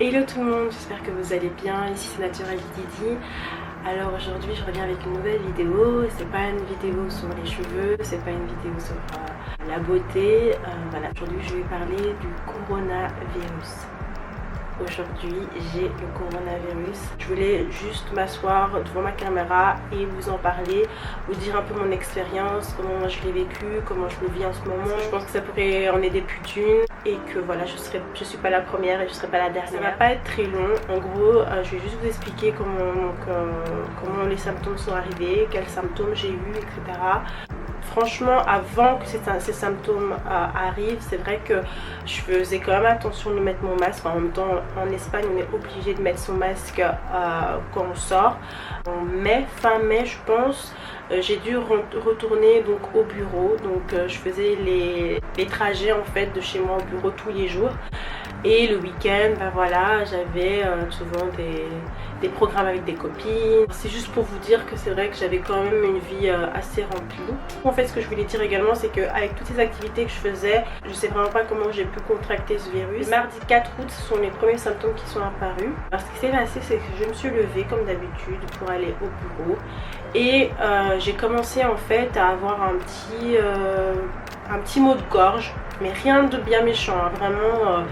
Hello tout le monde, j'espère que vous allez bien, ici c'est Naturel Didi. Alors aujourd'hui je reviens avec une nouvelle vidéo, c'est pas une vidéo sur les cheveux, c'est pas une vidéo sur la beauté. Voilà, aujourd'hui je vais parler du coronavirus. Aujourd'hui j'ai le coronavirus. Je voulais juste m'asseoir devant ma caméra et vous en parler, vous dire un peu mon expérience, comment je l'ai vécu, comment je le vis en ce moment. Je pense que ça pourrait en aider plus d'une et que voilà, je suis pas la première et je serai pas la dernière. Ça va pas être très long. En gros, je vais juste vous expliquer comment les symptômes sont arrivés, quels symptômes j'ai eu, etc. Franchement, avant que ces symptômes arrivent, c'est vrai que je faisais quand même attention de mettre mon masque. En même temps, en Espagne, on est obligé de mettre son masque quand on sort. En mai, fin mai, je pense, j'ai dû retourner donc au bureau. Donc, je faisais les trajets en fait de chez moi au bureau tous les jours. Et le week-end, ben voilà, j'avais souvent des programmes avec des copines. C'est juste pour vous dire que c'est vrai que j'avais quand même une vie assez remplie. En fait, ce que je voulais dire également, c'est qu'avec toutes ces activités que je faisais, je sais vraiment pas comment j'ai pu contracter ce virus. Le mardi 4 août, ce sont les premiers symptômes qui sont apparus. Alors, ce qui s'est passé, c'est que je me suis levée comme d'habitude pour aller au bureau. Et j'ai commencé en fait à avoir un petit mot de gorge, mais rien de bien méchant, hein, vraiment...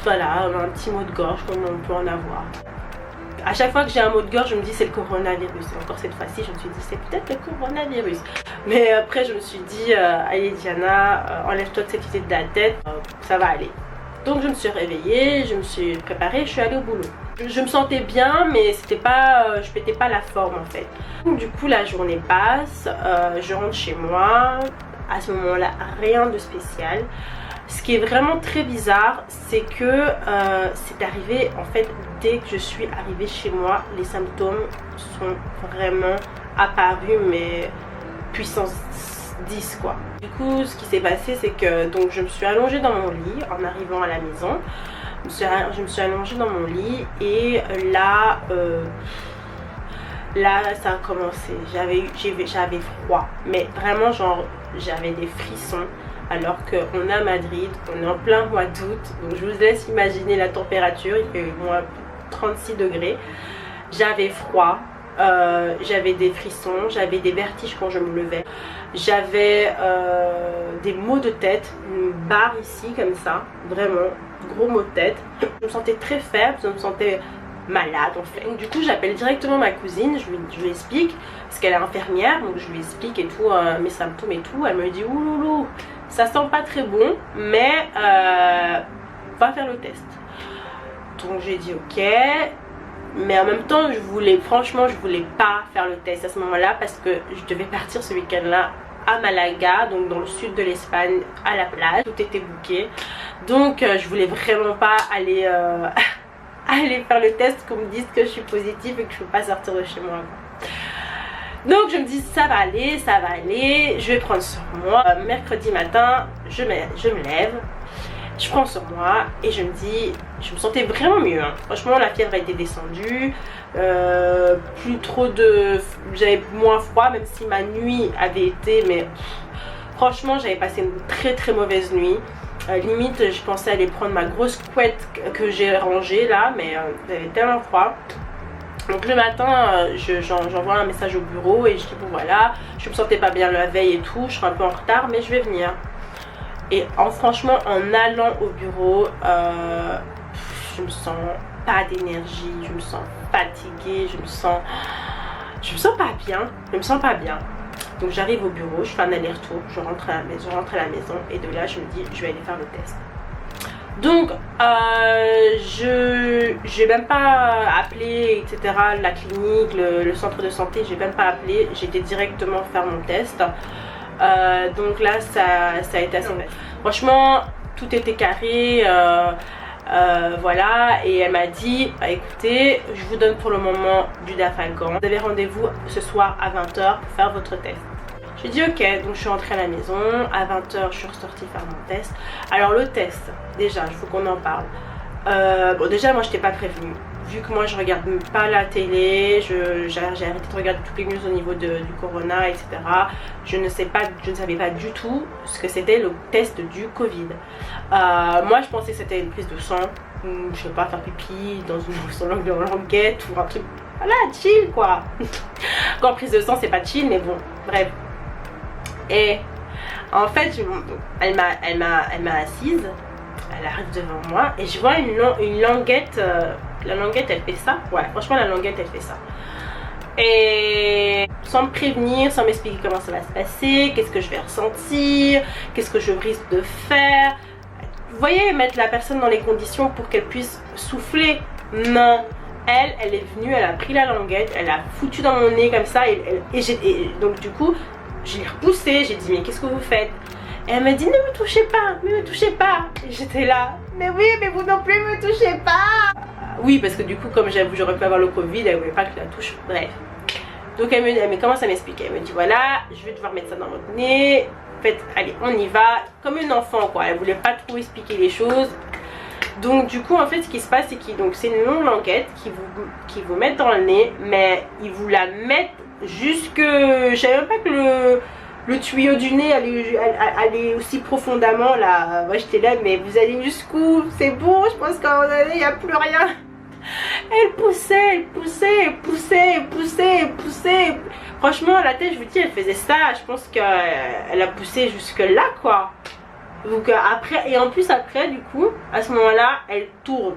voilà, un petit mot de gorge comme on peut en avoir. À chaque fois que j'ai un mot de gorge, je me dis c'est le coronavirus. Et encore cette fois-ci, je me suis dit c'est peut-être le coronavirus. Mais après, je me suis dit allez Diana, enlève-toi de cette idée de la tête, ça va aller. Donc je me suis réveillée, je me suis préparée, je suis allée au boulot. Je me sentais bien, mais c'était pas, je pétais pas la forme en fait. Donc, du coup, la journée passe, je rentre chez moi. À ce moment-là, rien de spécial. Ce qui est vraiment très bizarre, c'est que c'est arrivé en fait dès que je suis arrivée chez moi, les symptômes sont vraiment apparus, mais puissance 10 quoi. Du coup, ce qui s'est passé, c'est que donc je me suis allongée dans mon lit en arrivant à la maison. Je me suis allongée dans mon lit et là ça a commencé. J'avais froid, mais vraiment genre j'avais des frissons. Alors qu'on est à Madrid, on est en plein mois d'août, donc je vous laisse imaginer la température, il fait moins 36 degrés. J'avais froid, j'avais des frissons, j'avais des vertiges quand je me levais. J'avais des maux de tête, une barre ici comme ça, vraiment, gros maux de tête. Je me sentais très faible, je me sentais malade en fait. Donc du coup j'appelle directement ma cousine, je lui explique, parce qu'elle est infirmière, donc je lui explique et tout, mes symptômes et tout. Elle me dit ouloulou, ça sent pas très bon, mais va faire le test. Donc j'ai dit ok, mais en même temps franchement je voulais pas faire le test à ce moment là, parce que je devais partir ce week-end là à Malaga, donc dans le sud de l'Espagne, à la plage, tout était booké. Donc je voulais vraiment pas aller faire le test, qu'on me dise que je suis positive et que je peux pas sortir de chez moi. Donc je me dis ça va aller, je vais prendre sur moi. Mercredi matin, je me lève, je prends sur moi et je me dis, je me sentais vraiment mieux, hein. Franchement la fièvre a été descendue, plus trop j'avais moins froid, même si ma nuit avait été, mais franchement j'avais passé une très très mauvaise nuit. Limite je pensais aller prendre ma grosse couette que j'ai rangée là, mais j'avais tellement froid. Donc le matin j'envoie un message au bureau et je dis bon voilà, je me sentais pas bien la veille et tout, je serai un peu en retard mais je vais venir. Et franchement en allant au bureau, je me sens pas d'énergie, je me sens fatiguée, je me sens pas bien. Donc j'arrive au bureau, je fais un aller-retour, je rentre à la maison et de là je me dis je vais aller faire le test. Donc j'ai même pas appelé etc, la clinique, le centre de santé, j'ai même pas appelé, j'étais directement faire mon test. Donc là ça a été assez... Franchement tout était carré, voilà, et elle m'a dit bah, écoutez, je vous donne pour le moment du Dafalgan, vous avez rendez-vous ce soir à 20 h pour faire votre test. J'ai dit ok, donc je suis rentrée à la maison, à 20 h je suis ressortie faire mon test. Alors le test, déjà il faut qu'on en parle. Bon déjà moi je t'ai pas prévenue, vu que moi je regarde pas la télé, j'ai arrêté de regarder toutes les news au niveau du corona etc. Je ne savais pas du tout ce que c'était le test du Covid. Moi je pensais que c'était une prise de sang, je sais pas, faire pipi dans une languette ou un truc, voilà, chill quoi. Quand prise de sang c'est pas chill, mais bon, bref. Et en fait, elle m'a assise, elle arrive devant moi et je vois une languette, la languette elle fait ça, ouais, franchement la languette elle fait ça. Et sans me prévenir, sans m'expliquer comment ça va se passer, qu'est-ce que je vais ressentir, qu'est-ce que je risque de faire. Vous voyez, mettre la personne dans les conditions pour qu'elle puisse souffler. Non, elle est venue, elle a pris la languette, elle a foutu dans mon nez comme ça et donc du coup, je l'ai repoussée, j'ai dit mais qu'est-ce que vous faites? Et elle m'a dit ne me touchez pas, ne me touchez pas. Et j'étais là, mais oui, mais vous non plus me touchez pas. Oui, parce que du coup, comme j'aurais pu avoir le Covid, elle voulait pas que je la touche. Bref. Donc elle commence à m'expliquer. Elle me dit voilà, je vais devoir mettre ça dans votre nez. Faites, allez, on y va. Comme une enfant, quoi. Elle voulait pas trop expliquer les choses. Donc du coup, en fait, ce qui se passe, c'est que c'est une longue languette qui vous met dans le nez, mais ils vous la mettent jusque. Je savais même pas que le tuyau du nez allait aussi profondément là. Moi j'étais là, mais vous allez jusqu'où? C'est bon, je pense qu'à un moment donné il n'y a plus rien. Elle poussait, elle poussait, elle poussait, elle poussait, elle poussait. Franchement la tête, je vous dis, elle faisait ça. Je pense qu'elle a poussé jusque là quoi. Donc après, et en plus après du coup, à ce moment là, elle tourne.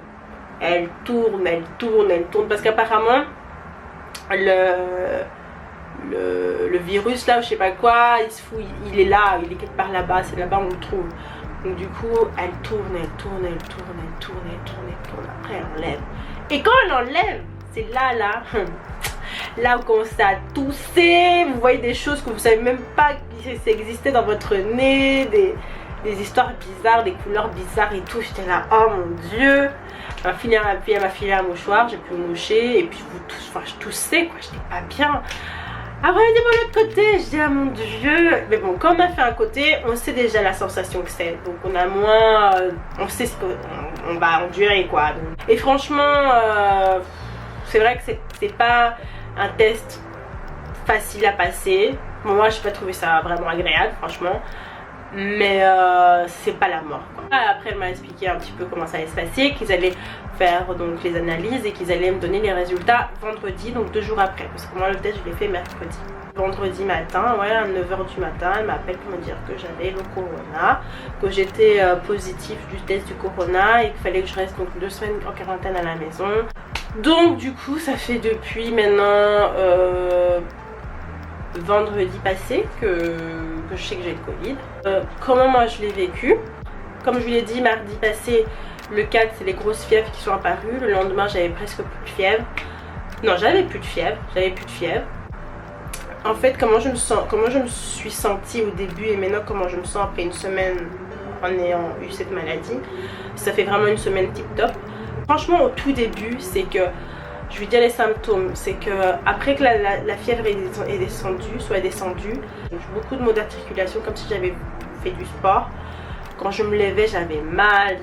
Elle tourne, elle tourne, elle tourne. Parce qu'apparemment le virus là, je sais pas quoi, il se fout, il est là, il est quelque part là-bas, c'est là-bas on le trouve. Donc du coup, elle tourne, elle tourne, elle tourne, elle tourne, elle tourne, elle tourne, après elle enlève. Et quand elle enlève, c'est là, là vous commencez à tousser, vous voyez des choses que vous savez même pas que ça existait dans votre nez, des histoires bizarres, des couleurs bizarres et tout. J'étais là, oh mon dieu. Elle m'a filé un mouchoir, j'ai pu me moucher et puis je toussais quoi, j'étais pas bien. Après elle dit bon l'autre côté, je dis ah mon dieu. Mais bon, quand on a fait un côté, on sait déjà la sensation que c'est. Donc on a moins, on sait ce qu'on va endurer quoi. Donc. Et franchement, c'est vrai que c'est pas un test facile à passer. Bon, moi j'ai pas trouvé ça vraiment agréable franchement. Mais c'est pas la mort quoi. Après elle m'a expliqué un petit peu comment ça allait se passer, qu'ils allaient faire donc les analyses et qu'ils allaient me donner les résultats vendredi, donc 2 jours après, parce que moi le test je l'ai fait mercredi. Vendredi matin, ouais, à 9 h du matin, elle m'appelle pour me dire que j'avais le corona, que j'étais positif du test du corona et qu'il fallait que je reste donc 2 semaines en quarantaine à la maison. Donc du coup ça fait depuis maintenant vendredi passé que je sais que j'ai le Covid. Comment moi je l'ai vécu? Comme je vous l'ai dit, mardi passé, le 4 c'est les grosses fièvres qui sont apparues. Le lendemain j'avais presque plus de fièvre. Non, j'avais plus de fièvre, En fait, comment je me suis sentie au début et maintenant comment je me sens après une semaine en ayant eu cette maladie, ça fait vraiment une semaine tip top. Franchement au tout début, c'est que je vais dire les symptômes, c'est que après que la fièvre est descendue, j'ai beaucoup de maux d'articulation comme si j'avais fait du sport. Quand je me levais, j'avais mal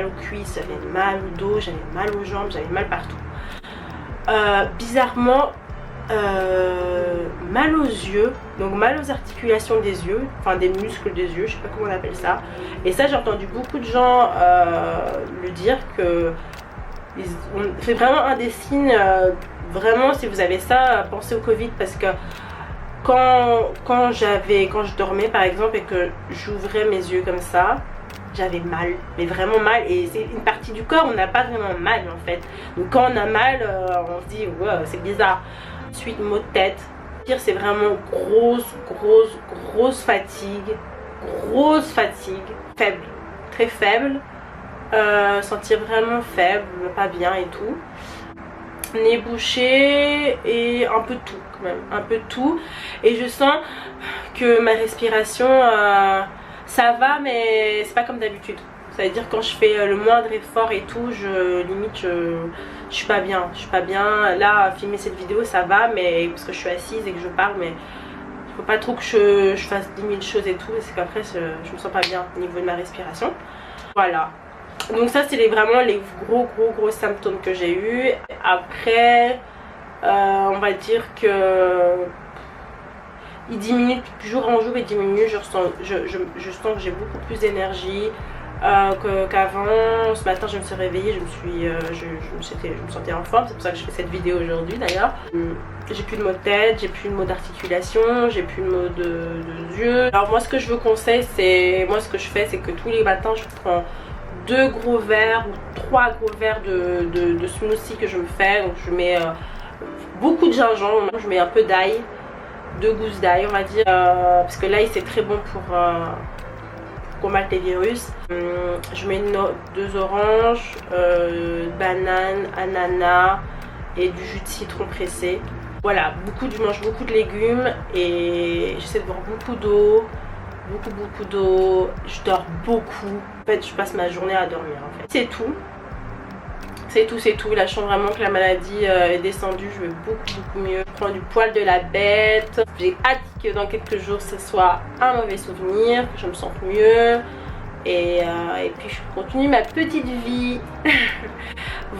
aux cuisses, j'avais mal au dos, j'avais mal aux jambes, j'avais mal partout. Bizarrement, mal aux yeux, donc mal aux articulations des yeux, enfin des muscles des yeux, je sais pas comment on appelle ça. Et ça, j'ai entendu beaucoup de gens le dire que c'est vraiment un des signes. Vraiment, si vous avez ça, pensez au Covid, parce que quand je dormais par exemple et que j'ouvrais mes yeux comme ça, j'avais mal, mais vraiment mal. Et c'est une partie du corps, on n'a pas vraiment mal en fait. Donc quand on a mal, on se dit ouais, c'est bizarre. Ensuite, maux de tête. Pire, c'est vraiment grosse fatigue, faible, très faible. Sentir vraiment faible, pas bien et tout. Nez bouché et un peu de tout quand même, un peu de tout. Et je sens que ma respiration, ça va, mais c'est pas comme d'habitude. Ça veut dire quand je fais le moindre effort et tout, je suis pas bien, Là, filmer cette vidéo, ça va, mais parce que je suis assise et que je parle, mais il faut pas trop que je fasse 10 000 choses et tout. C'est qu'après, je me sens pas bien au niveau de ma respiration. Voilà. Donc ça c'est vraiment les gros symptômes que j'ai eu. Après on va dire que il diminue jour en jour, il diminue. Je sens que j'ai beaucoup plus d'énergie, qu'avant. Ce matin je me suis réveillée, je me sentais en forme, c'est pour ça que je fais cette vidéo aujourd'hui d'ailleurs. J'ai plus de maux de tête, j'ai plus de maux d'articulation, j'ai plus de maux de yeux. Alors moi ce que je vous conseille, ce que je fais, c'est que tous les matins je prends 2 gros verres ou 3 gros verres de smoothie que je me fais. Donc je mets beaucoup de gingembre, je mets un peu d'ail, 2 gousses d'ail on va dire, parce que l'ail c'est très bon pour combattre les virus. Je mets 2 oranges, banane, ananas et du jus de citron pressé. Voilà, je mange beaucoup de légumes et j'essaie de boire beaucoup d'eau. Beaucoup d'eau, je dors beaucoup. En fait, je passe ma journée à dormir en fait. C'est tout. C'est tout. Là, je sens vraiment que la maladie est descendue. Je vais beaucoup mieux. Je prends du poil de la bête. J'ai hâte que dans quelques jours, ce soit un mauvais souvenir, que je me sente mieux. Et puis je continue ma petite vie.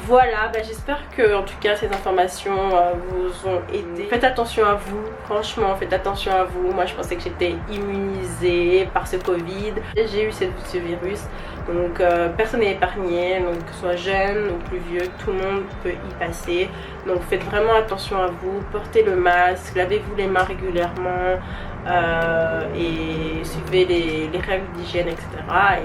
Voilà, j'espère que en tout cas ces informations vous ont aidé. Faites attention à vous, franchement faites attention à vous. Moi je pensais que j'étais immunisée par ce Covid. J'ai eu ce virus, donc personne n'est épargné, donc que ce soit jeune ou plus vieux, tout le monde peut y passer. Donc faites vraiment attention à vous, portez le masque, lavez-vous les mains régulièrement. Et suivez les règles d'hygiène, etc.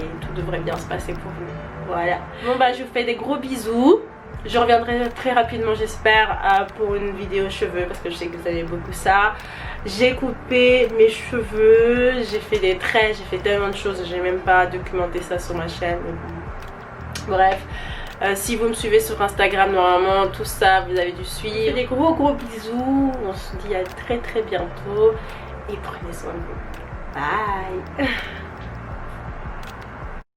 Et tout devrait bien se passer pour vous. Voilà. Bon je vous fais des gros bisous. Je reviendrai très rapidement j'espère pour une vidéo cheveux parce que je sais que vous aimez beaucoup ça. J'ai coupé mes cheveux, j'ai fait des traits, j'ai fait tellement de choses, j'ai même pas documenté ça sur ma chaîne. Bref. Si vous me suivez sur Instagram, normalement tout ça vous avez dû suivre. Des gros bisous. On se dit à très bientôt. Et prenez soin de vous. Bye.